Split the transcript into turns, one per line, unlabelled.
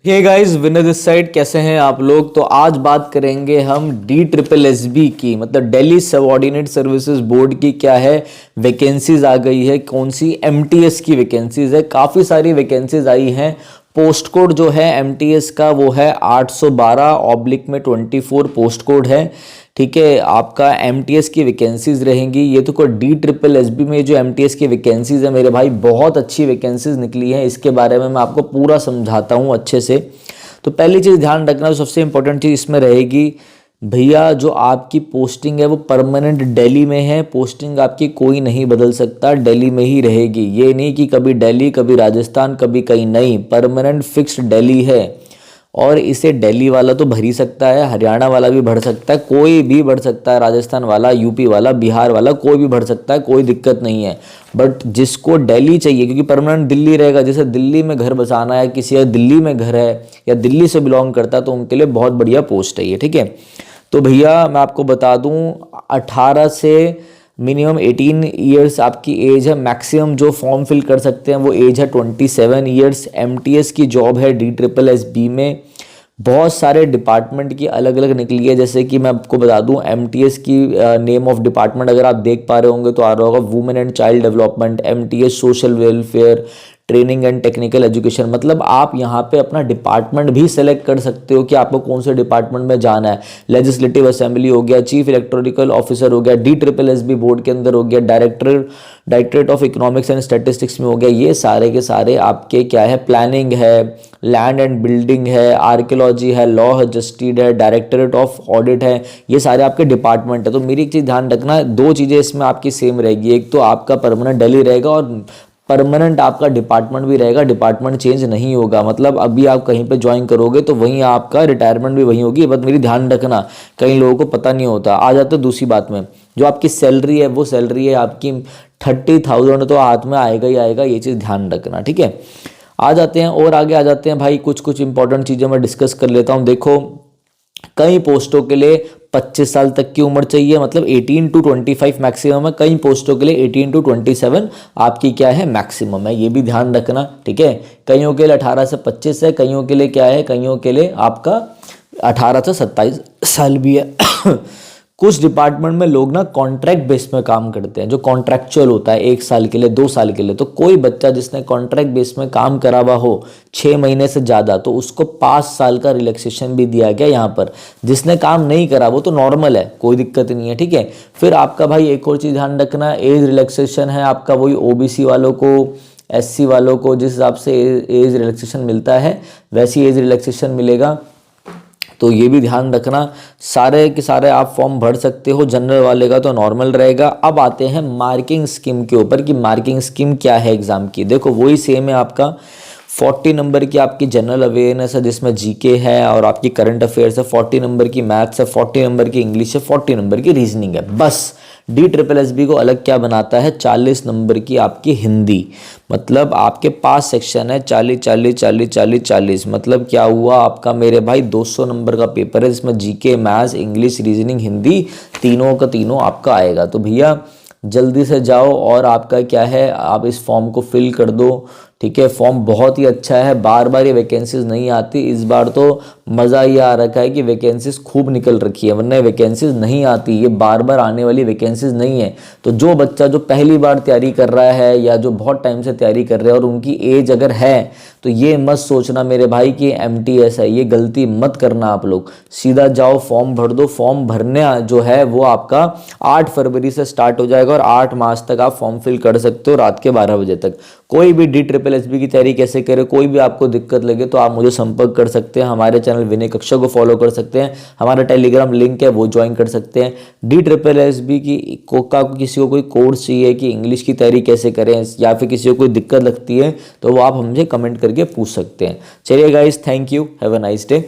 Hey guys, winner this side. कैसे हैं आप लोग? तो आज बात करेंगे हम DSSB की, मतलब दिल्ली सबऑर्डिनेट सर्विसेज बोर्ड की क्या है वैकेंसीज आ गई है, कौन सी MTS की वैकेंसीज है। काफ़ी सारी वैकेंसीज आई हैं। पोस्ट कोड जो है MTS का वो है 812/24 पोस्ट कोड है। ठीक है, आपका MTS की वैकेंसीज रहेंगी। ये तो कोई DSSB में जो MTS की वैकेंसीज है मेरे भाई, बहुत अच्छी वैकेंसीज निकली हैं। इसके बारे में मैं आपको पूरा समझाता हूँ अच्छे से। तो पहली चीज़ ध्यान रखना, जो सबसे इंपॉर्टेंट चीज़ इसमें रहेगी भैया, जो आपकी पोस्टिंग है वो परमानेंट दिल्ली में है। पोस्टिंग आपकी कोई नहीं बदल सकता, दिल्ली में ही रहेगी। ये नहीं कि कभी दिल्ली, कभी राजस्थान, कभी कहीं, नहीं, परमानेंट फिक्स्ड दिल्ली है। और इसे दिल्ली वाला तो भर ही सकता है, हरियाणा वाला भी भर सकता है, कोई भी भर सकता है, राजस्थान वाला, यूपी वाला, बिहार वाला, कोई भी भर सकता है, कोई दिक्कत नहीं है। बट जिसको दिल्ली चाहिए, क्योंकि परमानेंट दिल्ली रहेगा, जैसे दिल्ली में घर बसाना है, किसी का दिल्ली में घर है या दिल्ली से बिलोंग करता है, तो उनके लिए बहुत बढ़िया पोस्ट है ये। ठीक है, तो भैया मैं आपको बता दूं, 18 से मिनिमम 18 ईयर्स आपकी एज है। मैक्सिमम जो फॉर्म फिल कर सकते हैं वो एज है 27 ईयर्स। MTS की जॉब है DSSB में। बहुत सारे डिपार्टमेंट की अलग अलग निकली है। जैसे कि मैं आपको बता दूं, MTS की नेम ऑफ डिपार्टमेंट अगर आप देख पा रहे होंगे तो आ रहा होगा women and child development, MTS social welfare, training and technical education. मतलब आप यहाँ पे अपना डिपार्टमेंट भी सेलेक्ट कर सकते हो कि आपको कौन से डिपार्टमेंट में जाना है। लेजिस्लेटिव असेंबली हो गया, चीफ इलेक्टोरल ऑफिसर हो गया, DSSB बोर्ड के अंदर हो गया, directorate of economics and statistics में हो गया। ये सारे के सारे आपके क्या है, प्लानिंग है, लैंड एंड बिल्डिंग है, आर्कियोलॉजी है, लॉ है, जस्टिस है, डायरेक्टरेट ऑफ ऑडिट है। ये सारे आपके डिपार्टमेंट है। तो मेरी एक चीज़ ध्यान रखना, दो चीज़ें इसमें आपकी सेम रहेगी। एक तो आपका परमानेंट दिल्ली रहेगा और परमानेंट आपका डिपार्टमेंट भी रहेगा, डिपार्टमेंट चेंज नहीं होगा। मतलब अभी आप कहीं पे ज्वाइन करोगे तो वहीं आपका रिटायरमेंट भी वहीं होगी। बस मेरी ध्यान रखना, कई लोगों को पता नहीं होता। आ जाते दूसरी बात में, जो आपकी सैलरी है वो सैलरी है आपकी 30,000 तो हाथ में आएगा ही आएगा, ये चीज़ ध्यान रखना। ठीक है, आ जाते हैं और आगे आ जाते हैं भाई। कुछ इंपॉर्टेंट चीज़ें मैं डिस्कस कर लेता हूँ। देखो, कई पोस्टों के लिए 25 साल तक की उम्र चाहिए, मतलब 18 to 25 मैक्सिमम है। कई पोस्टों के लिए 18 to 27 आपकी क्या है, मैक्सिमम है। ये भी ध्यान रखना। ठीक है, कईयों के लिए 18 से 25 है, कईयों के लिए क्या है, कईयों के लिए आपका 18 से 27 साल भी है। कुछ डिपार्टमेंट में लोग ना कॉन्ट्रैक्ट बेस में काम करते हैं, जो कॉन्ट्रैक्चुअल होता है 1 साल के लिए, 2 साल के लिए। तो कोई बच्चा जिसने कॉन्ट्रैक्ट बेस में काम करा हुआ हो 6 महीने से ज़्यादा, तो उसको 5 साल का रिलैक्सेशन भी दिया गया यहाँ पर। जिसने काम नहीं करा वो तो नॉर्मल है, कोई दिक्कत नहीं है। ठीक है, फिर आपका भाई एक और चीज़ ध्यान रखना, एज रिलैक्सेशन है आपका वही OBC वालों को, SC वालों को जिस हिसाब से एज रिलैक्सेशन मिलता है वैसी एज रिलैक्सेशन मिलेगा। तो ये भी ध्यान रखना। सारे के सारे आप फॉर्म भर सकते हो, जनरल वाले का तो नॉर्मल रहेगा। अब आते हैं मार्किंग स्कीम के ऊपर कि मार्किंग स्कीम क्या है एग्जाम की। देखो वही सेम है आपका। 40 नंबर की आपकी जनरल अवेयरनेस है, जिसमें GK है और आपकी करंट अफेयर्स है। 40 नंबर की मैथ्स है, 40 नंबर की इंग्लिश है, 40 नंबर की रीजनिंग है। बस DSSB को अलग क्या बनाता है, 40 नंबर की आपकी हिंदी। मतलब आपके 5 सेक्शन है, 40 40 40 40 40। मतलब क्या हुआ आपका मेरे भाई, 200 नंबर का पेपर है, जिसमें GK, maths, English, reasoning, Hindi तीनों का तीनों आपका आएगा। तो भैया जल्दी से जाओ और आपका क्या है, आप इस फॉर्म को फिल कर दो। ठीक है, फॉर्म बहुत ही अच्छा है। बार बार ये वैकेंसीज नहीं आती, इस बार तो मज़ा ये आ रखा है कि वैकेंसीज खूब निकल रखी है, वरना वैकेंसीज नहीं आती। ये बार बार आने वाली वैकेंसीज नहीं है। तो जो बच्चा जो पहली बार तैयारी कर रहा है या जो बहुत टाइम से तैयारी कर रहे हैं और उनकी एज अगर है, तो ये मत सोचना मेरे भाई कि MTS है, ये गलती मत करना आप लोग। सीधा जाओ फॉर्म भर दो। फॉर्म भरना जो है वो आपका 8 फरवरी से स्टार्ट हो जाएगा और 8 मार्च तक आप फॉर्म फिल कर सकते हो, रात के 12 बजे तक। कोई भी DSSB की तैयारी कैसे करे, कोई भी आपको दिक्कत लगे तो आप मुझे संपर्क कर सकते हैं। हमारे चैनल विनय कक्षा को फॉलो कर सकते हैं, हमारा टेलीग्राम लिंक है वो ज्वाइन कर सकते हैं। DSSB की किसी को कोई कोर्स चाहिए कि इंग्लिश की तैयारी कैसे करें, या फिर किसी को कोई दिक्कत लगती है तो वो आप हमसे कमेंट करके पूछ सकते हैं। चलिए guys, thank you, have a nice day.